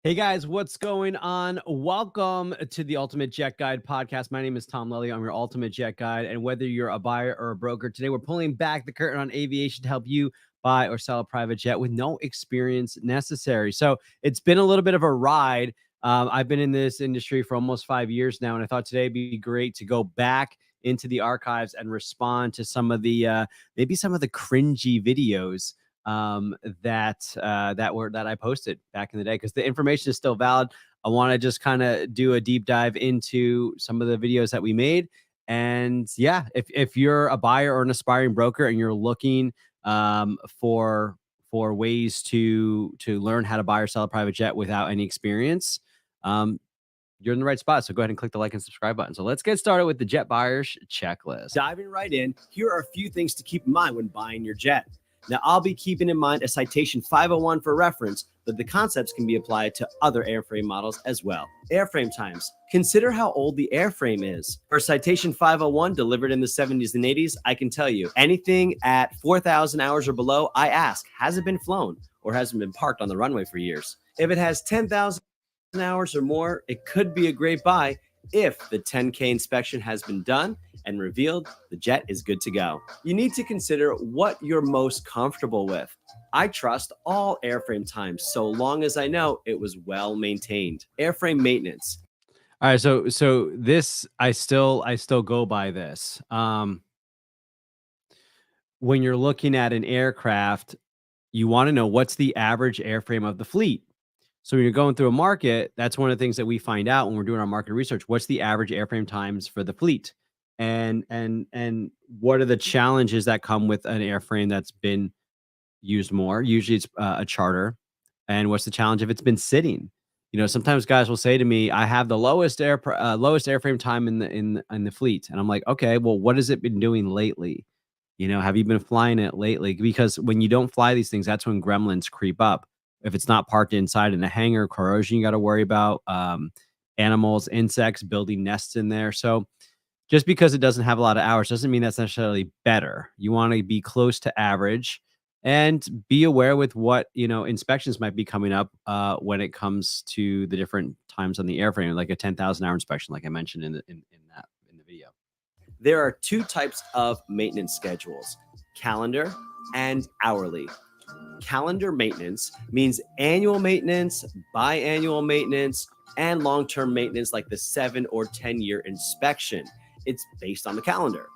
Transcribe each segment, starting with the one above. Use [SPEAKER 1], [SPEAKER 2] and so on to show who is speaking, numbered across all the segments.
[SPEAKER 1] Hey guys, what's going on? Welcome to the Ultimate Jet Guide podcast. My name is Tom Lelly. I'm your Ultimate Jet Guide. And whether you're a buyer or a broker, today we're pulling back the curtain on aviation to help you buy or sell a private jet with no experience necessary. So it's been a little bit of a ride. I've been in this industry for almost 5 years now, and I thought today would be great to go back into the archives and respond to some of the maybe some of the cringy videos that I posted back in the day, because the information is still valid. I want to just kind of do a deep dive into some of the videos that we made. And yeah, if you're a buyer or an aspiring broker and you're looking for ways to learn how to buy or sell a private jet without any experience, you're in the right spot. So go ahead and click the like and subscribe button. So let's get started with the jet buyers checklist.
[SPEAKER 2] Diving right in, here are a few things to keep in mind when buying your jet. Now, I'll be keeping in mind a Citation 501 for reference, but the concepts can be applied to other airframe models as well. Airframe times. Consider how old the airframe is. For Citation 501 delivered in the 70s and 80s, I can tell you anything at 4,000 hours or below, I ask, has it been flown or hasn't been parked on the runway for years? If it has 10,000 hours or more, it could be a great buy if the 10K inspection has been done and revealed the jet is good to go. You need to consider what you're most comfortable with. I trust all airframe times so long as I know it was well maintained. Airframe maintenance.
[SPEAKER 1] All right, so this I still go by this. When you're looking at an aircraft, you want to know what's the average airframe of the fleet. So when you're going through a market, that's one of the things that we find out when we're doing our market research. What's the average airframe times for the fleet? And what are the challenges that come with an airframe that's been used more? Usually it's a charter. And what's the challenge if it's been sitting? You know, sometimes guys will say to me, I have the lowest airframe time in the fleet. And I'm like, okay, well, what has it been doing lately? You know, have you been flying it lately? Because when you don't fly these things, that's when gremlins creep up. If it's not parked inside in a hangar, corrosion you got to worry about, animals, insects, building nests in there. So just because it doesn't have a lot of hours doesn't mean that's necessarily better. You want to be close to average and be aware with what, inspections might be coming up when it comes to the different times on the airframe, like a 10,000 hour inspection, like I mentioned in the video.
[SPEAKER 2] There are two types of maintenance schedules, calendar and hourly. Calendar maintenance means annual maintenance, biannual maintenance, and long-term maintenance like the 7 or 10-year inspection. It's based on the calendar.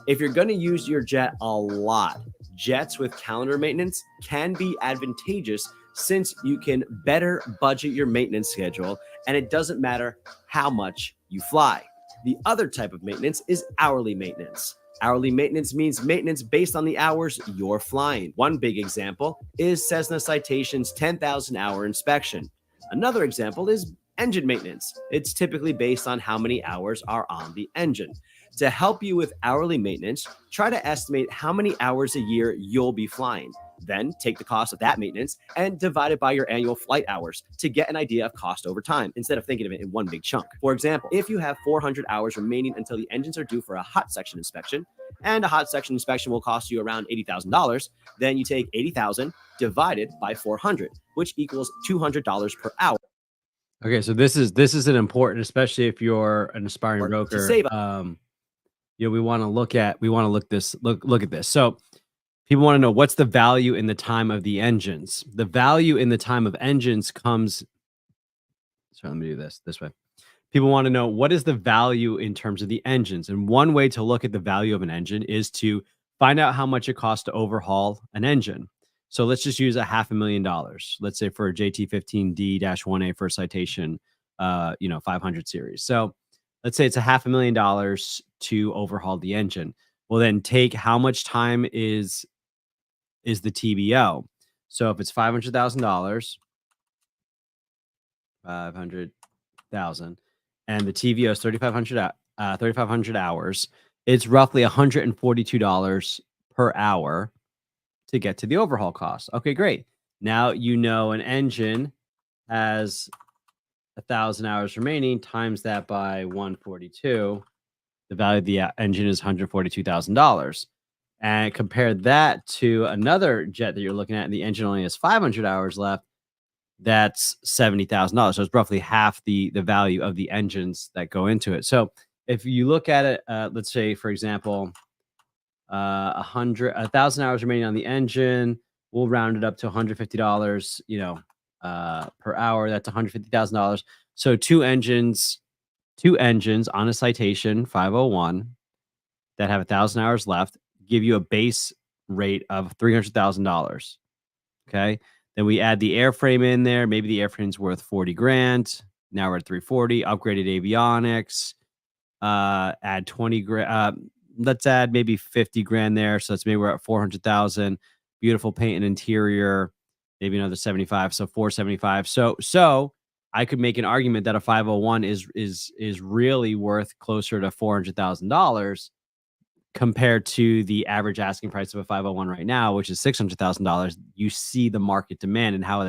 [SPEAKER 2] If you're going to use your jet a lot, jets with calendar maintenance can be advantageous since you can better budget your maintenance schedule and it doesn't matter how much you fly. The other type of maintenance is hourly maintenance. Hourly maintenance means maintenance based on the hours you're flying. One big example is Cessna Citation's 10,000 hour inspection. Another example is engine maintenance. It's typically based on how many hours are on the engine. To help you with hourly maintenance, try to estimate how many hours a year you'll be flying. Then take the cost of that maintenance and divide it by your annual flight hours to get an idea of cost over time instead of thinking of it in one big chunk. For example, if you have 400 hours remaining until the engines are due for a hot section inspection, and a hot section inspection will cost you around $80,000, then you take $80,000 divided by 400, which equals $200 per hour.
[SPEAKER 1] Okay, so this is an important, especially if you're an aspiring broker. We want to look at this. So people want to know what's the value in the time of the engines. The value in the time of engines comes. Sorry, let me do this way. People want to know what is the value in terms of the engines. And one way to look at the value of an engine is to find out how much it costs to overhaul an engine. So let's just use $500,000. Let's say for a JT15D-1A for a Citation, 500 series. So let's say it's $500,000 to overhaul the engine. Well, then take how much time is the TBO. So if it's $500,000, 500,000, and the TVO is 3,500 hours, it's roughly $142 per hour to get to the overhaul cost. Okay, great. Now you know an engine has 1,000 hours remaining, times that by 142. The value of the engine is $142,000. And compare that to another jet that you're looking at, and the engine only has 500 hours left. that's $70,000. So it's roughly half the value of the engines that go into it. So if you look at it, let's say, for example, 1,000 hours remaining on the engine, we'll round it up to $150, per hour. That's $150,000. So two engines on a Citation 501 that have 1,000 hours left give you a base rate of $300,000. Okay. Then we add the airframe in there. Maybe the airframe's worth 40 grand. Now we're at 340. Upgraded avionics. Add 20 grand. Let's add maybe 50 grand there. So that's maybe we're at 400,000. Beautiful paint and interior. Maybe another 75. So 475. So I could make an argument that a 501 is really worth closer to $400,000 compared to the average asking price of a 501 right now, which is $600,000. You see the market demand and how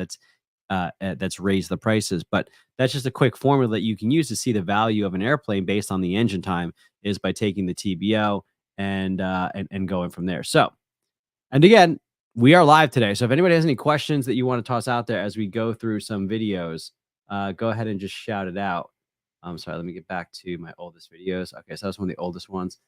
[SPEAKER 1] that's raised the prices. But that's just a quick formula that you can use to see the value of an airplane based on the engine time is by taking the TBO and going from there. So, and again, we are live today. So if anybody has any questions that you want to toss out there as we go through some videos, go ahead and just shout it out. I'm sorry, let me get back to my oldest videos. Okay, so that's one of the oldest ones.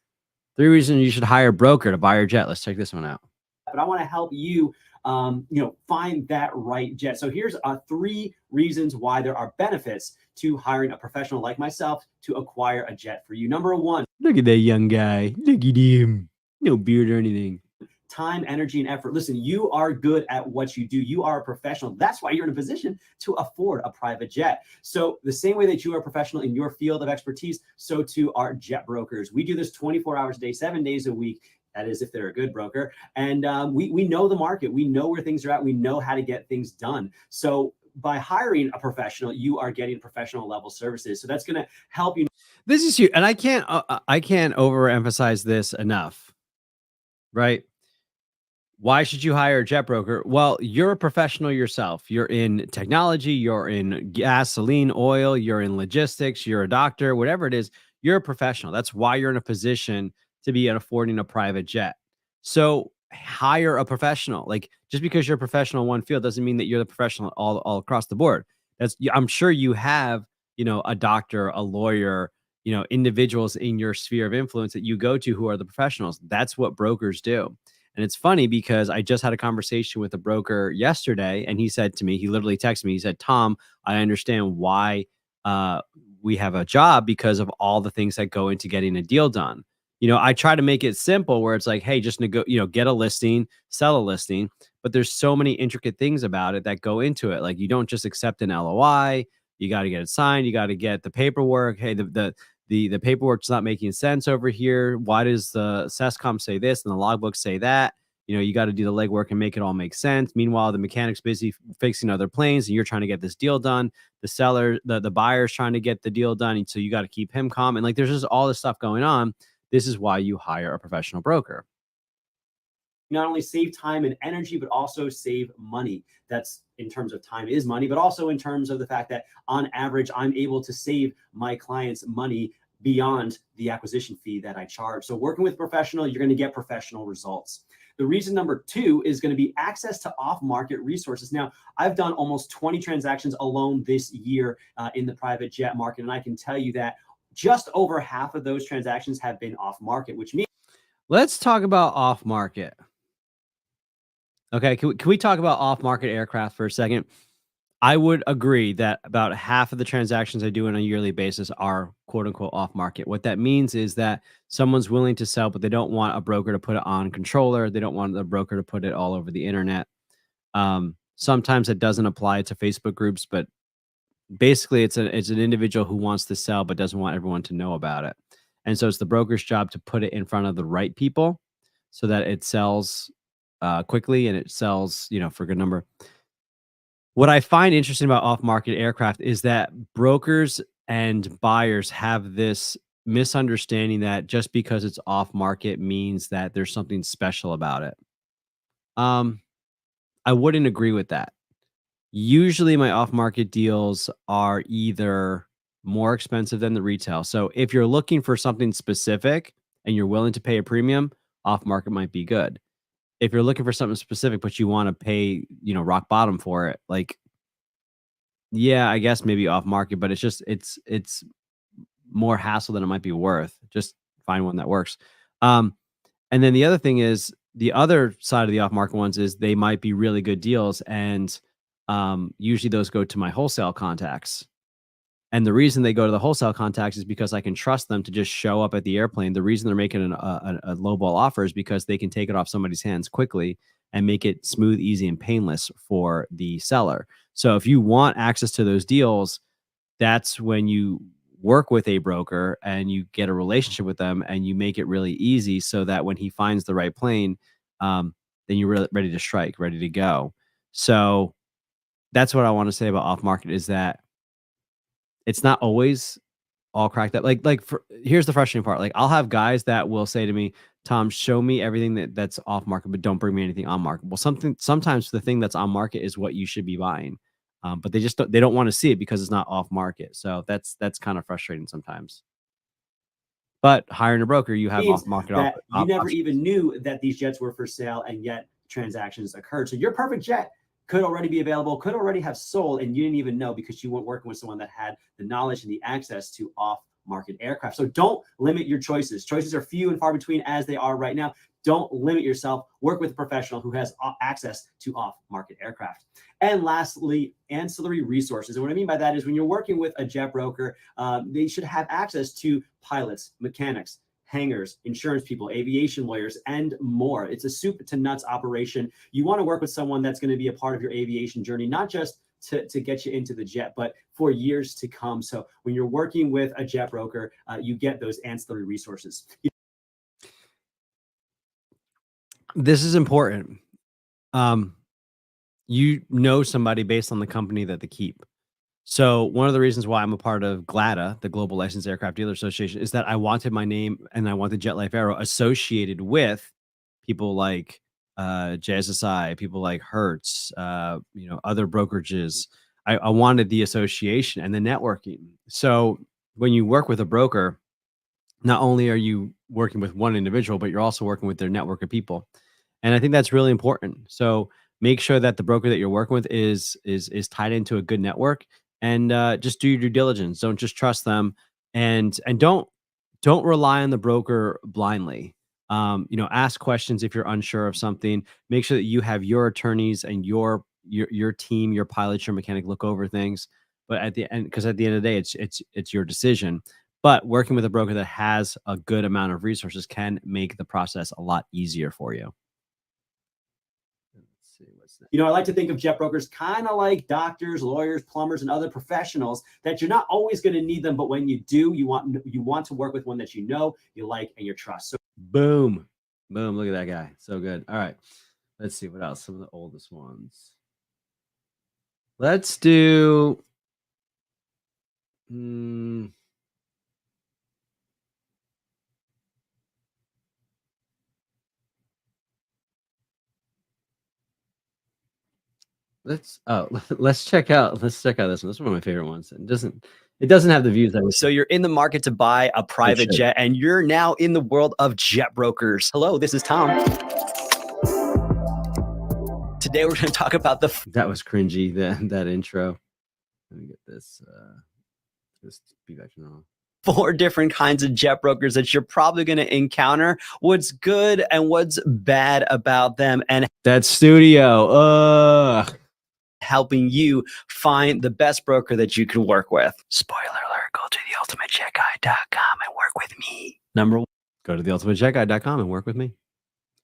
[SPEAKER 1] 3 reasons you should hire a broker to buy your jet. Let's check this one out.
[SPEAKER 3] But I want to help you, find that right jet. So here's 3 reasons why there are benefits to hiring a professional like myself to acquire a jet for you. Number 1,
[SPEAKER 1] look at that young guy. Look at him. No beard or anything.
[SPEAKER 3] Time, energy, and effort. Listen, you are good at what you do. You are a professional. That's why you're in a position to afford a private jet. So the same way that you are a professional in your field of expertise, so too are jet brokers. We do this 24 hours a day, 7 days a week. That is, if they're a good broker. And we know the market. We know where things are at. We know how to get things done. So by hiring a professional, you are getting professional level services. So that's going to help you.
[SPEAKER 1] This is huge. And I can't overemphasize this enough, right? Why should you hire a jet broker? Well, you're a professional yourself. You're in technology, you're in gasoline, oil, you're in logistics, you're a doctor, whatever it is, you're a professional. That's why you're in a position to be affording a private jet. So hire a professional. Like, just because you're a professional in one field doesn't mean that you're the professional all across the board. I'm sure you have, a doctor, a lawyer, individuals in your sphere of influence that you go to who are the professionals. That's what brokers do. And it's funny because I just had a conversation with a broker yesterday, and he said to me, he literally texted me, he said, Tom, I understand why we have a job because of all the things that go into getting a deal done. I try to make it simple where it's like, hey, just get a listing, sell a listing, but there's so many intricate things about it that go into it. Like, you don't just accept an LOI, you got to get it signed, you got to get the paperwork. Hey, the paperwork's not making sense over here. Why does the SESCOM say this and the logbook say that? You got to do the legwork and make it all make sense. Meanwhile, the mechanic's busy fixing other planes and you're trying to get this deal done. The seller, the buyer's trying to get the deal done. And so you got to keep him calm. And like, there's just all this stuff going on. This is why you hire a professional broker.
[SPEAKER 3] Not only save time and energy, but also save money. That's in terms of time is money, but also in terms of the fact that on average, I'm able to save my clients money beyond the acquisition fee that I charge. So working with a professional, you're going to get professional results. The reason number 2 is going to be access to off-market resources. Now, I've done almost 20 transactions alone this year in the private jet market, and I can tell you that just over half of those transactions have been off-market, which means...
[SPEAKER 1] Let's talk about off-market. Okay, can we talk about off-market aircraft for a second? I would agree that about half of the transactions I do on a yearly basis are quote unquote off-market. What that means is that someone's willing to sell, but they don't want a broker to put it on controller. They don't want the broker to put it all over the internet. Sometimes it doesn't apply to Facebook groups, but basically it's an individual who wants to sell but doesn't want everyone to know about it. And so it's the broker's job to put it in front of the right people so that it sells quickly and it sells, for a good number. What I find interesting about off-market aircraft is that brokers and buyers have this misunderstanding that just because it's off-market means that there's something special about it. I wouldn't agree with that. Usually my off-market deals are either more expensive than the retail. So if you're looking for something specific and you're willing to pay a premium, off-market might be good. If you're looking for something specific, but you want to pay, rock bottom for it, like, Yeah, I guess maybe off market, but it's more hassle than it might be worth. Just find one that works. Um, and then the other thing is the other side of the off market ones is they might be really good deals, and usually those go to my wholesale contacts. And the reason they go to the wholesale contacts is because I can trust them to just show up at the airplane. The reason they're making a lowball offer is because they can take it off somebody's hands quickly and make it smooth, easy, and painless for the seller. So if you want access to those deals, that's when you work with a broker and you get a relationship with them and you make it really easy so that when he finds the right plane, then you're really ready to strike, ready to go. So that's what I want to say about off market is that it's not always all cracked up. Here's the frustrating part. Like I'll have guys that will say to me, Tom, show me everything that's off market, but don't bring me anything on market. Well, sometimes the thing that's on market is what you should be buying. But they don't want to see it because it's not off market. So that's kind of frustrating sometimes. But hiring a broker, you have off market
[SPEAKER 3] that you never
[SPEAKER 1] options.
[SPEAKER 3] even knew that these jets were for sale, and yet transactions occurred. So your perfect jet could already be available, could already have sold, and you didn't even know because you weren't working with someone that had the knowledge and the access to off-market aircraft. So don't limit your choices. Choices are few and far between as they are right now. Don't limit yourself. Work with a professional who has access to off-market aircraft. And lastly, ancillary resources. And what I mean by that is when you're working with a jet broker, they should have access to pilots, mechanics, hangars, insurance people, aviation lawyers, and more. It's a soup to nuts operation. You want to work with someone that's going to be a part of your aviation journey, not just to get you into the jet, but for years to come. So when you're working with a jet broker, you get those ancillary resources.
[SPEAKER 1] This is important. You know somebody based on the company that they keep. So one of the reasons why I'm a part of GLADA, the Global Licensed Aircraft Dealer Association, is that I wanted my name and I wanted Jet Life Aero associated with people like JSSI, people like Hertz, other brokerages. I wanted the association and the networking. So when you work with a broker, not only are you working with one individual, but you're also working with their network of people. And I think that's really important. So make sure that the broker that you're working with is tied into a good network, and just do your due diligence. Don't just trust them, and don't rely on the broker blindly. Ask questions if you're unsure of something. Make sure that you have your attorneys and your team, your pilot, your mechanic look over things. But at the end, because at the end of the day, it's your decision. But working with a broker that has a good amount of resources can make the process a lot easier for you.
[SPEAKER 3] I like to think of jet brokers kind of like doctors, lawyers, plumbers, and other professionals that you're not always going to need them, but when you do, you want to work with one that you know, you like, and you trust. So
[SPEAKER 1] boom. Look at that guy. So good. All right. Let's see what else. Some of the oldest ones. Let's do. Let's check out this one. This is one of my favorite ones. It doesn't have the views that
[SPEAKER 2] So you're in the market to buy a private jet, and you're now in the world of jet brokers. Hello, this is Tom. Today we're going to talk about
[SPEAKER 1] that was cringy, that intro. Let me get this be back to normal.
[SPEAKER 2] 4 different kinds of jet brokers that you're probably going to encounter, what's good and what's bad about them, and
[SPEAKER 1] that studio
[SPEAKER 2] helping you find the best broker that you can work with. Spoiler alert, go to theultimatejetguide.com and work with me. Number 1.
[SPEAKER 1] Go to theultimatejetguide.com and work with me.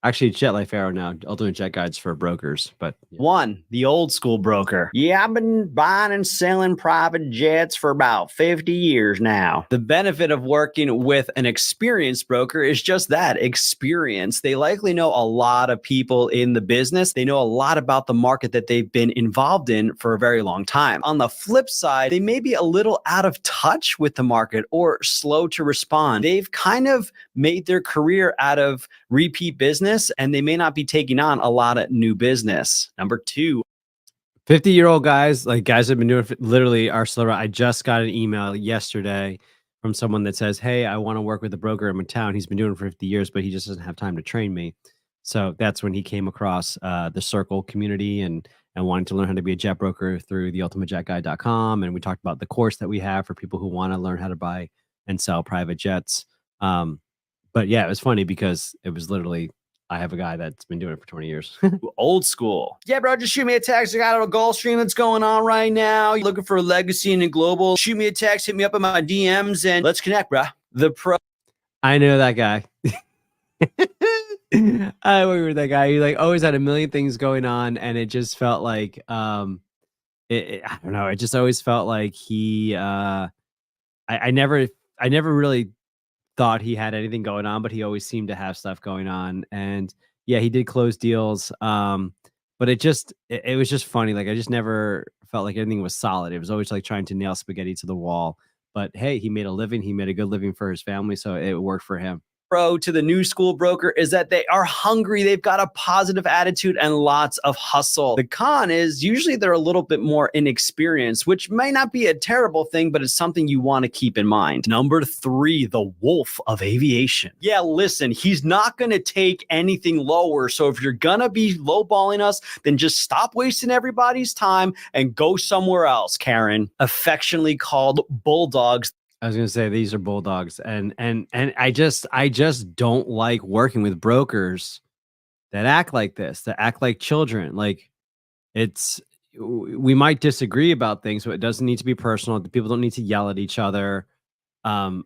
[SPEAKER 1] Actually, it's Jet Life Aero now. Ultimate Jet Guides for brokers, but
[SPEAKER 2] 1, the old school broker. Yeah, I've been buying and selling private jets for about 50 years now. The benefit of working with an experienced broker is just that, experience. They likely know a lot of people in the business. They know a lot about the market that they've been involved in for a very long time. On the flip side, they may be a little out of touch with the market or slow to respond. They've kind of made their career out of repeat business, and they may not be taking on a lot of new business. Number 2,
[SPEAKER 1] 50-year-old guys, like guys have been doing literally our slow. I just got an email yesterday from someone that says, hey, I want to work with a broker in my town. He's been doing it for 50 years, but he just doesn't have time to train me. So that's when he came across the Circle community and wanted to learn how to be a jet broker through theultimatejetguy.com. And we talked about the course that we have for people who want to learn how to buy and sell private jets. But yeah, it was funny because it was literally, I have a guy that's been doing it for 20 years.
[SPEAKER 2] Old school. Yeah, bro, just shoot me a text. I got a Gulf Stream that's going on right now. You're looking for a legacy and a global. Shoot me a text, hit me up in my DMs, and let's connect, bro. The pro.
[SPEAKER 1] I know that guy. I work with that guy. He like always had a million things going on, and it just felt like I don't know. It just always felt like he I never really thought he had anything going on, but he always seemed to have stuff going on. And yeah, he did close deals. But it was just funny. Like I just never felt like anything was solid. It was always like trying to nail spaghetti to the wall. But hey, he made a living. He made a good living for his family, so it worked for him.
[SPEAKER 2] Pro to the new school broker is that they are hungry. They've got a positive attitude and lots of hustle. The con is usually they're a little bit more inexperienced, which may not be a terrible thing, but it's something you want to keep in mind. Number 3, the wolf of aviation. Yeah, listen, he's not going to take anything lower. So if you're going to be lowballing us, then just stop wasting everybody's time and go somewhere else, Karen. Affectionately called bulldogs.
[SPEAKER 1] I was gonna say these are bulldogs, and I just don't like working with brokers that act like this, that act like children. Like we might disagree about things, but it doesn't need to be personal. People don't need to yell at each other. I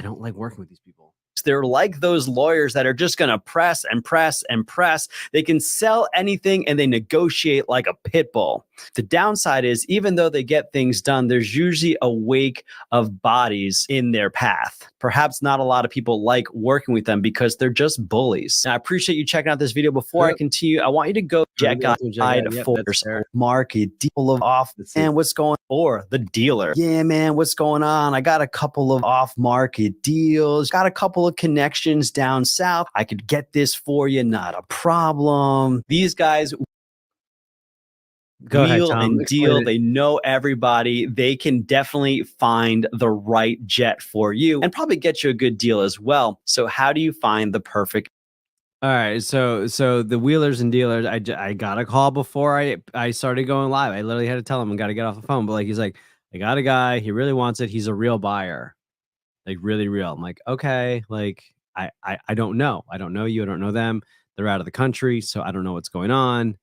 [SPEAKER 1] don't like working with these people.
[SPEAKER 2] They're like those lawyers that are just going to press and press and press. They can sell anything and they negotiate like a pit bull. The downside is even though they get things done, there's usually a wake of bodies in their path. Perhaps not a lot of people like working with them because they're just bullies. Now, I appreciate you checking out this video. Before I continue, I want you to go check out for market deal of off and what's going on for the dealer. Yeah, man, what's going on? I got a couple of off market deals, got a couple of connections down south. I could get this for you, not a problem. These guys wheel and deal. They know everybody. They can definitely find the right jet for you and probably get you a good deal as well. So how do you find the perfect?
[SPEAKER 1] All right, so the wheelers and dealers, I got a call before I started going live. I literally had to tell him I got to get off the phone, but like he's like, I got a guy, he really wants it. He's a real buyer, like really real. I'm like, okay, like I don't know. I don't know you. I don't know them. They're out of the country, so I don't know what's going on.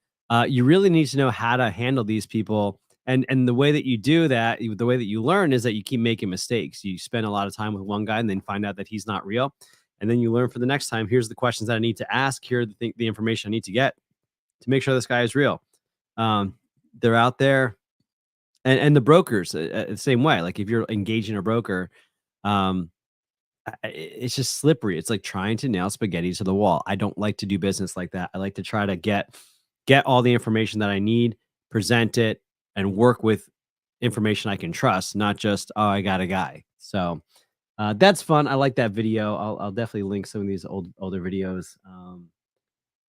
[SPEAKER 1] You really need to know how to handle these people. And the way that you do that, the way that you learn is that you keep making mistakes. You spend a lot of time with one guy and then find out that he's not real. And then you learn for the next time, here's the questions that I need to ask. Here are the information I need to get to make sure this guy is real. They're out there. And the brokers, the same way. Like if you're engaging a broker, it's just slippery. It's like trying to nail spaghetti to the wall. I don't like to do business like that. I like to try to get all the information that I need, present it, and work with information I can trust, not just, oh, I got a guy. So that's fun. I like that video. I'll definitely link some of these older videos.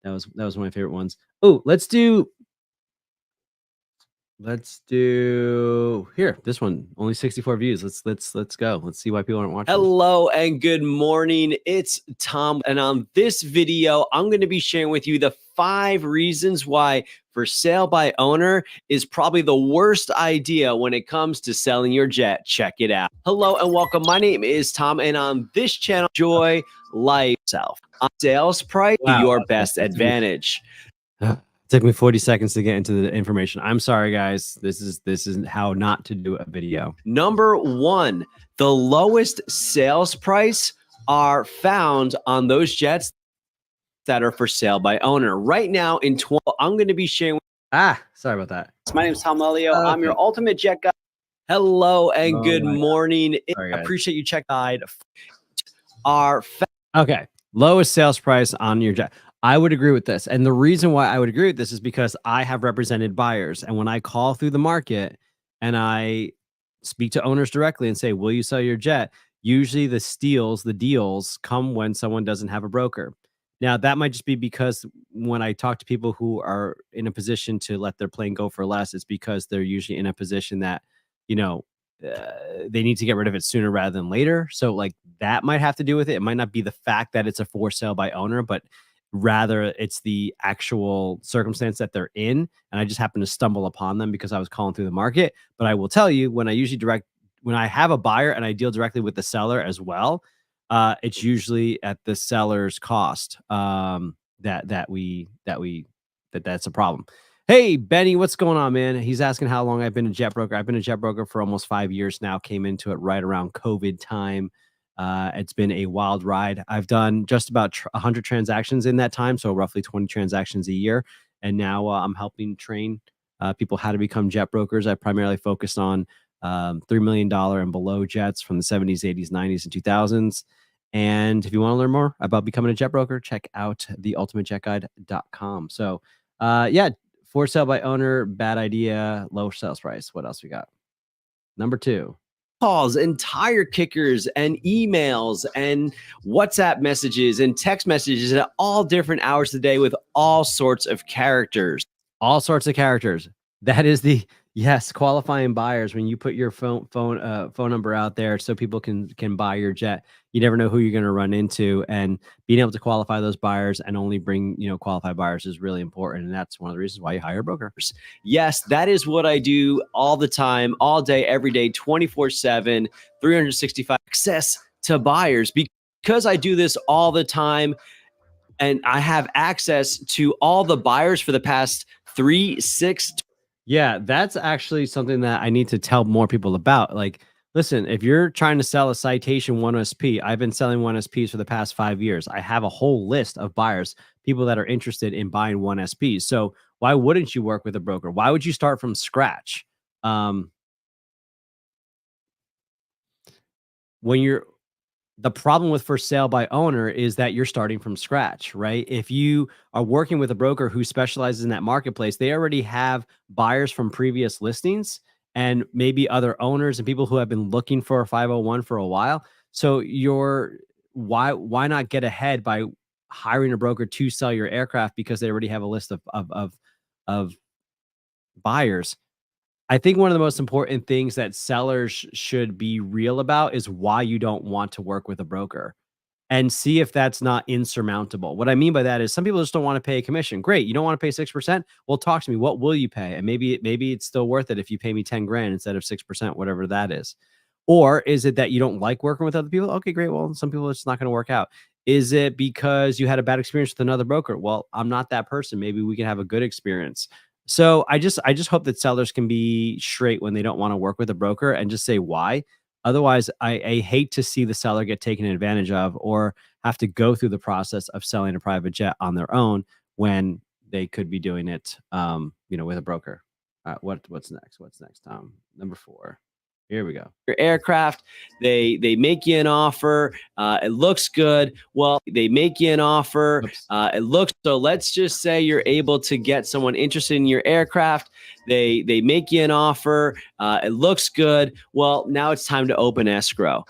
[SPEAKER 1] That was one of my favorite ones. Oh, let's do here. This one only 64 views. Let's go. Let's see why people aren't watching.
[SPEAKER 2] Hello and good morning. It's Tom, and on this video, I'm going to be sharing with you the 5 reasons why for sale by owner is probably the worst idea when it comes to selling your jet. Check it out. Hello and welcome. My name is Tom, and on this channel, enjoy life self. On sales price, your best advantage.
[SPEAKER 1] Took me 40 seconds to get into the information. I'm sorry, guys. This is how not to do a video.
[SPEAKER 2] Number 1, the lowest sales price are found on those jets that are for sale by owner. Right now in 12, I'm going to be sharing.
[SPEAKER 1] Sorry about that.
[SPEAKER 2] My name is Tom Elio. I'm your ultimate jet guy. Hello and good morning.
[SPEAKER 1] Sorry,
[SPEAKER 2] I appreciate you checking out our
[SPEAKER 1] okay. Lowest sales price on your jet. I would agree with this. And the reason why I would agree with this is because I have represented buyers. And when I call through the market and I speak to owners directly and say, will you sell your jet? Usually the deals come when someone doesn't have a broker. Now, that might just be because when I talk to people who are in a position to let their plane go for less, it's because they're usually in a position that, they need to get rid of it sooner rather than later. So like that might have to do with it. It might not be the fact that it's a for sale by owner, but rather it's the actual circumstance that they're in. And I just happened to stumble upon them because I was calling through the market. But I will tell you, when I have a buyer and I deal directly with the seller as well, it's usually at the seller's cost. That's a problem. Hey, Benny, what's going on, man? He's asking how long I've been a jet broker. I've been a jet broker for almost 5 years now. Came into it right around COVID time. It's been a wild ride. I've done just about 100 transactions in that time, so roughly 20 transactions a year. And now I'm helping train people how to become jet brokers. I primarily focus on $3 million and below jets from the 70s, 80s, 90s, and 2000s. And if you want to learn more about becoming a jet broker, check out theultimatejetguide.com. So, yeah, for sale by owner, bad idea, low sales price. What else we got? Number 2.
[SPEAKER 2] Calls and tire kickers and emails and WhatsApp messages and text messages at all different hours of the day with all sorts of characters.
[SPEAKER 1] All sorts of characters. That is the qualifying buyers. When you put your phone number out there so people can buy your jet, you never know who you're going to run into, and being able to qualify those buyers and only bring qualified buyers is really important, and that's one of the reasons why you hire a broker.
[SPEAKER 2] Yes, that is what I do all the time, all day, every day, 24/7, 365 access to buyers. Because I do this all the time and I have access to all the buyers for the past 3, 6.
[SPEAKER 1] Yeah, that's actually something that I need to tell more people about. Like, listen, if you're trying to sell a Citation 1SP, I've been selling 1SPs for the past 5 years. I have a whole list of buyers, people that are interested in buying 1SPs. So why wouldn't you work with a broker? Why would you start from scratch? The problem with for sale by owner is that you're starting from scratch, right? If you are working with a broker who specializes in that marketplace, they already have buyers from previous listings and maybe other owners and people who have been looking for a 501 for a while. So why not get ahead by hiring a broker to sell your aircraft because they already have a list of buyers? I think one of the most important things that sellers should be real about is why you don't want to work with a broker, and see if that's not insurmountable. What I mean by that is some people just don't want to pay a commission. Great. You don't want to pay 6%? Well, talk to me. What will you pay? And maybe it's still worth it if you pay me 10 grand instead of 6%, whatever that is. Or is it that you don't like working with other people? Okay, great. Well, some people it's not going to work out. Is it because you had a bad experience with another broker? Well, I'm not that person. Maybe we can have a good experience. So I just hope that sellers can be straight when they don't want to work with a broker and just say why. Otherwise, I hate to see the seller get taken advantage of or have to go through the process of selling a private jet on their own when they could be doing it, with a broker. What's next? What's next, Tom? Number 4. Here we go.
[SPEAKER 2] Your aircraft, they make you an offer. It looks good. Well, they make you an offer. So let's just say you're able to get someone interested in your aircraft. They make you an offer. It looks good. Well, now it's time to open escrow.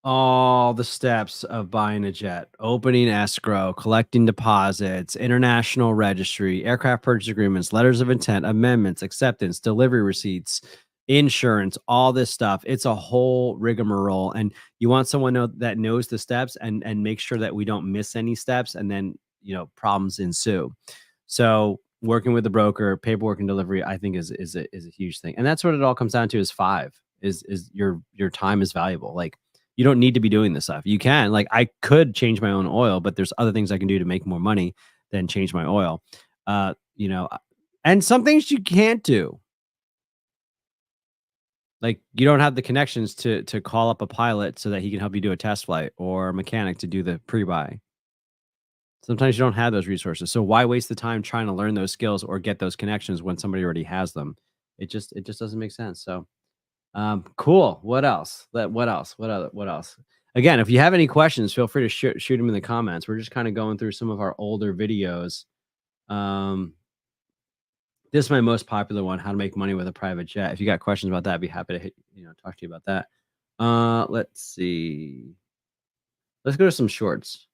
[SPEAKER 1] All the steps of buying a jet: opening escrow, collecting deposits, international registry, aircraft purchase agreements, letters of intent, amendments, acceptance, delivery receipts, insurance, all this stuff. It's a whole rigmarole. And you want someone that knows the steps and make sure that we don't miss any steps, and then, problems ensue. So working with the broker, paperwork and delivery, I think is a huge thing. And that's what it all comes down to is 5 is your time is valuable. Like, you don't need to be doing this stuff. You can, like, I could change my own oil, but there's other things I can do to make more money than change my oil. And some things you can't do. Like, you don't have the connections to call up a pilot so that he can help you do a test flight, or a mechanic to do the pre-buy. Sometimes you don't have those resources. So why waste the time trying to learn those skills or get those connections when somebody already has them? It just doesn't make sense. So cool. What else? What else? Again, if you have any questions, feel free to shoot them in the comments. We're just kind of going through some of our older videos. This is my most popular one: how to make money with a private jet. If you got questions about that, I'd be happy to talk to you about that. Let's see. Let's go to some shorts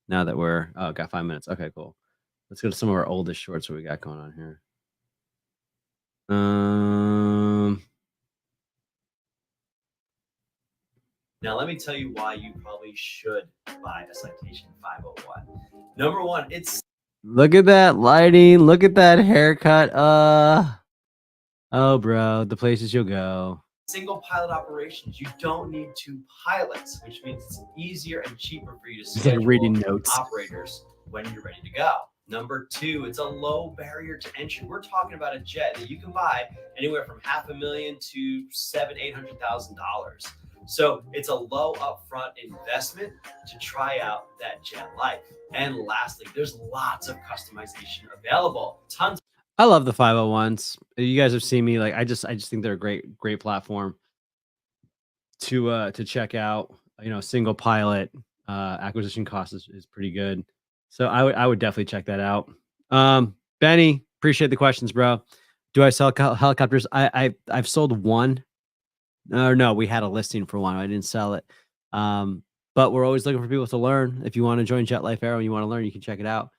[SPEAKER 1] now that we're got 5 minutes. Okay, cool. Let's go to some of our oldest shorts. What we got going on here?
[SPEAKER 2] Now, let me tell you why you probably should buy a Citation 501. Number one, it's
[SPEAKER 1] Look at that lighting. Look at that haircut. Oh, bro, the places you'll go.
[SPEAKER 2] single pilot operations. You don't need two pilots, which means it's easier and cheaper for you to
[SPEAKER 1] It's like
[SPEAKER 2] schedule
[SPEAKER 1] reading notes.
[SPEAKER 2] operators when you're ready to go. Number two, it's a low barrier to entry. We're talking about a jet that you can buy anywhere from $500,000 to $700,000-$800,000. So it's a low upfront investment to try out that jet life. And lastly, there's lots of customization available. Tons.
[SPEAKER 1] I love the 501s. You guys have seen me, like, I just think they're a great platform to check out. You know, single pilot acquisition cost is pretty good. So I would definitely check that out. Benny, appreciate the questions, bro. Do I sell helicopters? I've sold one. No, we had a listing for one. I didn't sell it. But we're always looking for people to learn. If you want to join Jet Life Aero and you want to learn, you can check it out.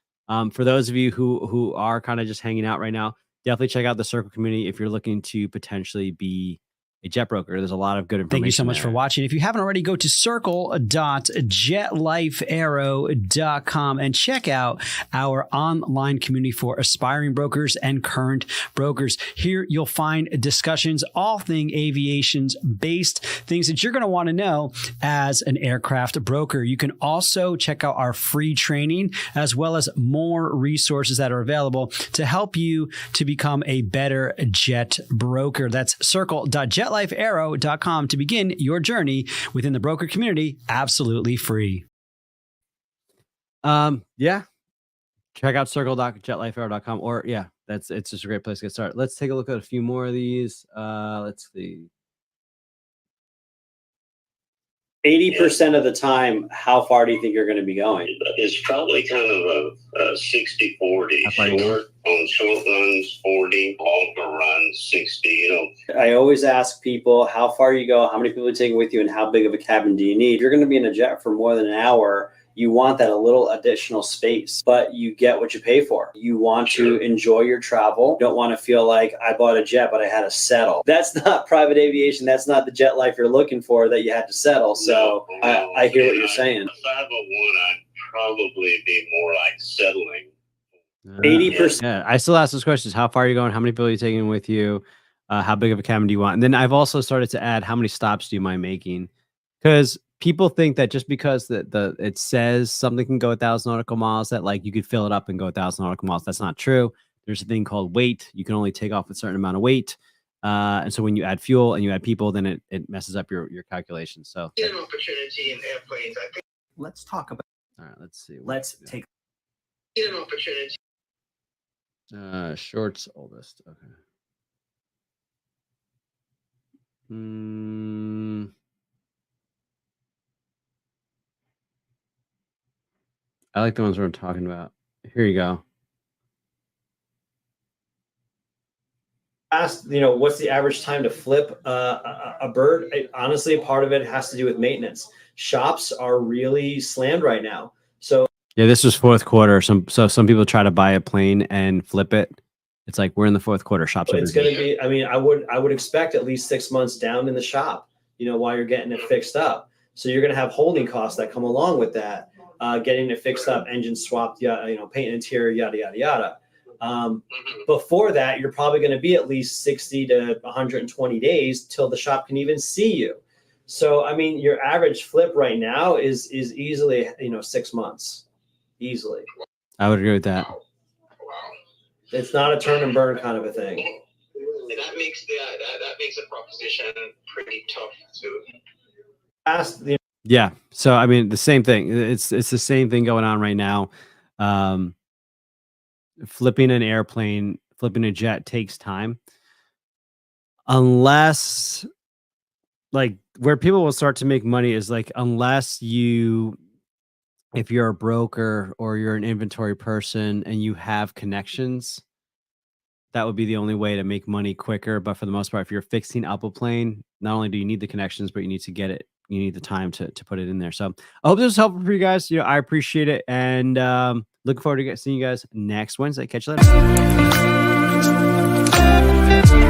[SPEAKER 1] For those of you who are kind of just hanging out right now, definitely check out the Circle community if you're looking to potentially be a jet broker. There's a lot of good information.
[SPEAKER 4] Thank you so much
[SPEAKER 1] there.
[SPEAKER 4] for watching. If you haven't already, go to circle.jetlifeaero.com and check out our online community for aspiring brokers and current brokers. Here you'll find discussions, all thing aviations based, things that you're going to want to know as an aircraft broker. You can also check out our free training as well as more resources that are available to help you to become a better jet broker. That's circle.jetlifeaero.com to begin your journey within the broker community, absolutely free.
[SPEAKER 1] Yeah. Check out circle.jetlifeaero.com, or it's just a great place to get started. Let's take a look at a few more of these. Let's see.
[SPEAKER 3] 80% of the time, how far do you think you're going to be going?
[SPEAKER 5] It's probably kind of a 60-40.
[SPEAKER 1] How far you
[SPEAKER 5] Short on short runs, 40, longer runs, 60. You know,
[SPEAKER 3] I always ask people how far you go, how many people are taking with you, and how big of a cabin do you need? If you're going to be in a jet for more than an hour, you want that a little additional space, but you get what you pay for. You want to enjoy your travel. You don't want to feel like I bought a jet, but I had to settle. That's not private aviation. That's not the jet life you're looking for that you had to settle. So
[SPEAKER 5] no,
[SPEAKER 3] I hear what you're saying.
[SPEAKER 5] A 501, I'd probably be more like settling.
[SPEAKER 3] 80%.
[SPEAKER 1] Yeah, I still ask those questions. How far are you going? How many people are you taking with you? How big of a cabin do you want? And then I've also started to add, how many stops do you mind making? Because people think that just because it says something can go 1,000 nautical miles, that like you could fill it up and go 1,000 nautical miles. That's not true. There's a thing called weight. You can only take off a certain amount of weight. And so when you add fuel and you add people, then it messes up your calculations. So
[SPEAKER 5] An opportunity in airplanes, I think.
[SPEAKER 2] Let's talk about.
[SPEAKER 1] all right, let's see.
[SPEAKER 2] Let's take.
[SPEAKER 5] An opportunity.
[SPEAKER 1] Shorts oldest. Okay. I like the ones we're talking about. Here you go.
[SPEAKER 3] Asked, what's the average time to flip a bird? Honestly, part of it has to do with maintenance. Shops are really slammed right now. So
[SPEAKER 1] Yeah, this was fourth quarter. Some people try to buy a plane and flip it. It's like we're in the fourth quarter. Shops are
[SPEAKER 3] it's
[SPEAKER 1] busy.
[SPEAKER 3] going to be. I mean, I would expect at least 6 months down in the shop. While you're getting it fixed up. So you're going to have holding costs that come along with that. Getting it fixed up, engine swapped, paint interior, yada yada yada. Before that, you're probably going to be at least 60 to 120 days till the shop can even see you. So, I mean, your average flip right now is easily, 6 months, easily.
[SPEAKER 1] I would agree with that.
[SPEAKER 3] It's not a turn and burn kind of a thing.
[SPEAKER 5] That makes the proposition pretty tough to.
[SPEAKER 1] Yeah. So I mean, the same thing. It's the same thing going on right now. Flipping an airplane, flipping a jet takes time. Unless, like, where people will start to make money is like, if you're a broker or you're an inventory person and you have connections, that would be the only way to make money quicker. But for the most part, if you're fixing up a plane, not only do you need the connections, but you need to get it. You need the time to put it in there. So I hope this was helpful for you guys. I appreciate it. And looking forward to seeing you guys next Wednesday. Catch you later.